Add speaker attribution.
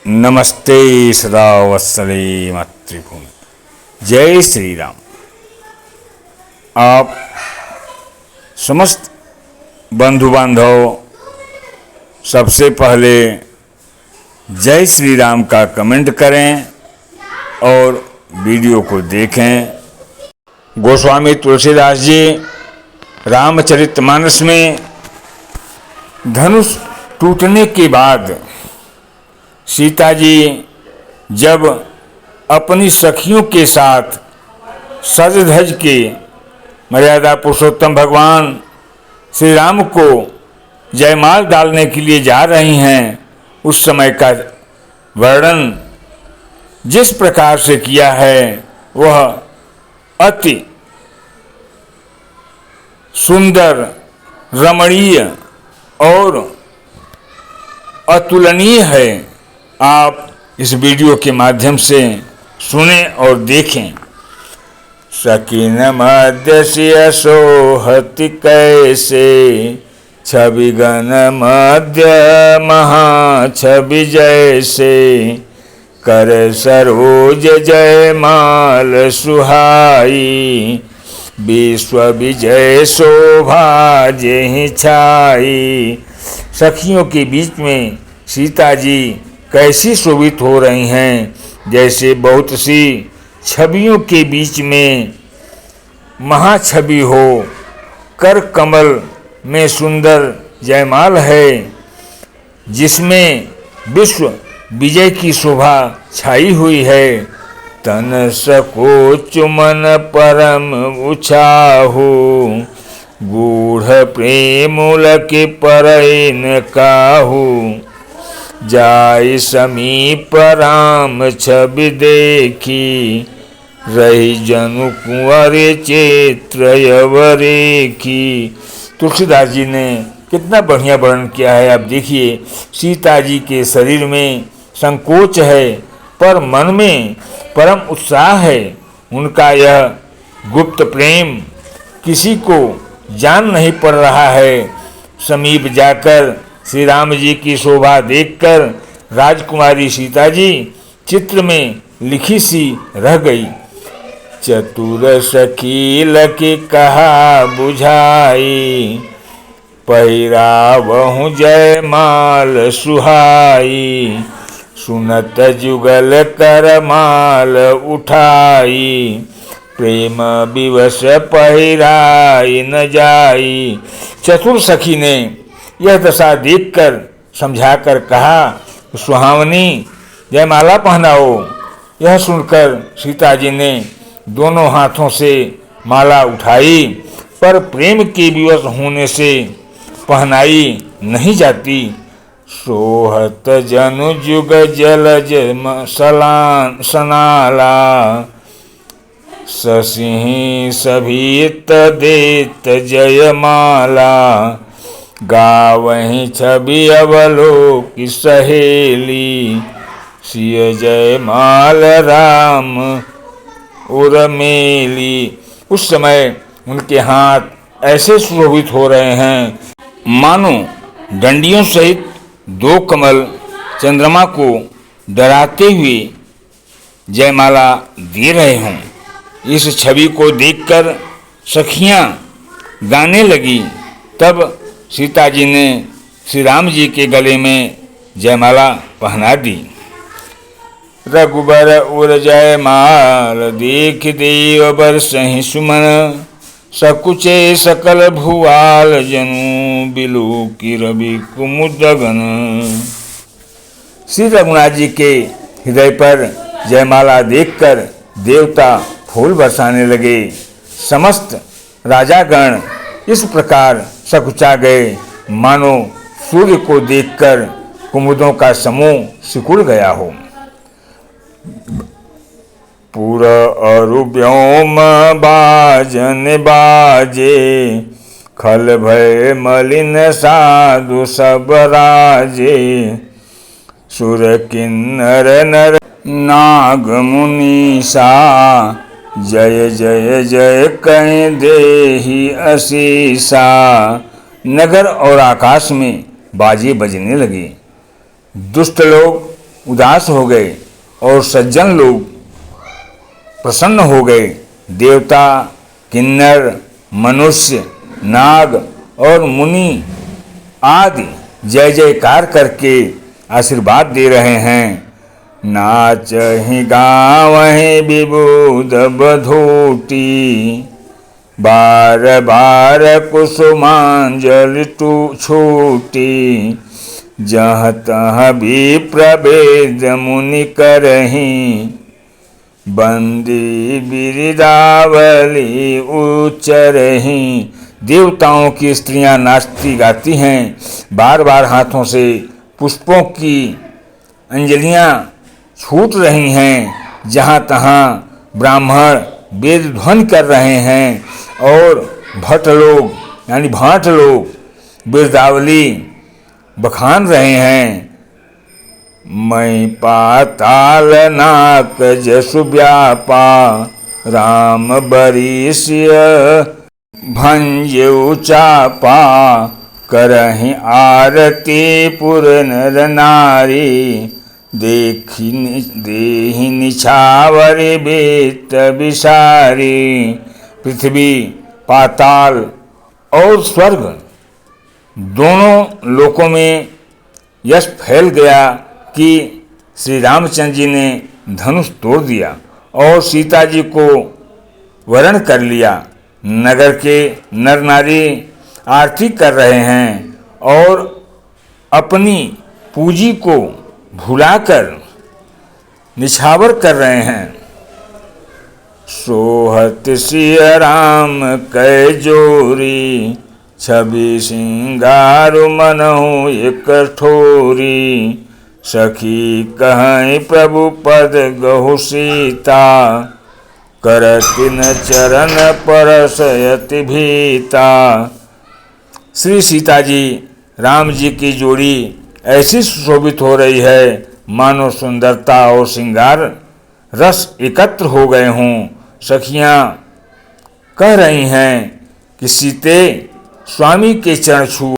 Speaker 1: नमस्ते सदा वत्सले मातृभूमि। जय श्री राम। आप समस्त बंधु बांधव सबसे पहले जय श्री राम का कमेंट करें और वीडियो को देखें। गोस्वामी तुलसीदास जी रामचरितमानस में धनुष टूटने के बाद सीता जी जब अपनी सखियों के साथ सज धज के मर्यादा पुरुषोत्तम भगवान श्री राम को जयमाल डालने के लिए जा रही हैं, उस समय का वर्णन जिस प्रकार से किया है वह अति सुंदर, रमणीय और अतुलनीय है। आप इस वीडियो के माध्यम से सुने और देखें। सकीन मध्य सोहति कैसे, छवि गण मध्य महा छवि जैसे, कर सरोज जयमाल सुहाई, विश्व विजय शोभा जेहि छाई। सखियों के बीच में सीता जी कैसी शोभित हो रही हैं, जैसे बहुत सी छवियों के बीच में महाछवि हो। कर कमल में सुंदर जयमाल है, जिसमें विश्व विजय की शोभा छाई हुई है। तन सको चुमन परम उछाहु, गूढ़ प्रेमुल के परैन काहू, जाय समीप राम छवि देखी, रही जनु कुंवर चेत्र यवरेखी। तुलसीदास जी ने कितना बढ़िया वर्णन किया है। आप देखिए, सीता जी के शरीर में संकोच है पर मन में परम उत्साह है। उनका यह गुप्त प्रेम किसी को जान नहीं पड़ रहा है। समीप जाकर श्री राम जी की शोभा देखकर राजकुमारी सीता जी चित्र में लिखी सी रह गई। चतुर सखी लकी कहा बुझाई, पहिरावहु जयमाल सुहाई, सुनत जुगल कर माल उठाई, प्रेम विवश पहिराई न जाई। चतुर सखी ने यह दशा देखकर समझाकर कहा, सुहावनी जयमाला पहनाओ। यह सुनकर सीता जी ने दोनों हाथों से माला उठाई, पर प्रेम के विवश होने से पहनाई नहीं जाती। सोहत जनु जुग जलज सनाला, ससिंह सभीत देत जयमाला, गावहीं छवि अवलोक सहेली, सिय जयमाल राम उर्मिली। उस समय उनके हाथ ऐसे सुशोभित हो रहे हैं मानो डंडियों सहित दो कमल चंद्रमा को डराते हुए जयमाला दे रहे हों। इस छवि को देखकर सखियां गाने लगी। तब सीता जी ने श्री राम जी के गले में जयमाला पहना दी। रघुबर उर जयमाल देख देव बरसहि सुमन, सकुचे सकल भुआल जनु, बिलु की रवि कुमुदगन। श्री रघुनाथ जी के हृदय पर जयमाला देखकर देवता फूल बरसाने लगे। समस्त राजागण इस प्रकार सकुचा गए मानो सूर्य को देखकर कुमुदों का समूह सिकुड़ गया हो। पुर अरु व्योम बाजन बाजे, खल भय मलिन साधु सब राजे, सुर किन्नर नर नाग मुनीसा, जय जय जय कहीं देहि असीसा। नगर और आकाश में बाजे बजने लगे। दुष्ट लोग उदास हो गए और सज्जन लोग प्रसन्न हो गए। देवता, किन्नर, मनुष्य, नाग और मुनि आदि जय जयकार करके आशीर्वाद दे रहे हैं। नाचहि गावहि विबुध बधूटी, बार बार कुसुमांजलि छूटी, जहाँ तहाँ विप्र वेद मुनि करहीं, बंदी बिरदावली उच्चरहीं। देवताओं की स्त्रियां नाचती गाती हैं, बार बार हाथों से पुष्पों की अंजलियां छूट रही हैं। जहाँ तहाँ ब्राह्मण वेद ध्वनि कर रहे हैं और भट्ट लोग यानी भाट लोग बिरदावली बखान रहे हैं। मैं पाताल नाक जसु व्यापा, राम बरीष्य भंजऊ चापा, करहि आरती पुर नर नारी, देहि निछावर बेत विसारी। पृथ्वी, पाताल और स्वर्ग दोनों लोकों में यश फैल गया कि श्री रामचंद्र जी ने धनुष तोड़ दिया और सीता जी को वरण कर लिया। नगर के नर नारी आरती कर रहे हैं और अपनी पूंजी को भुलाकर निछावर कर रहे हैं। सोहत सिय राम कै जोरी, छवि सिंगारु मनहु एक ठोरी, सखी कहीं प्रभु पद गहु सीता, करतिन चरण परसयति भीता। श्री सीता जी राम जी की जोड़ी ऐसी सुशोभित हो रही है मानो सुंदरता और श्रृंगार रस एकत्र हो गए हों। सखियां कह रही हैं कि सीते स्वामी के चरण छू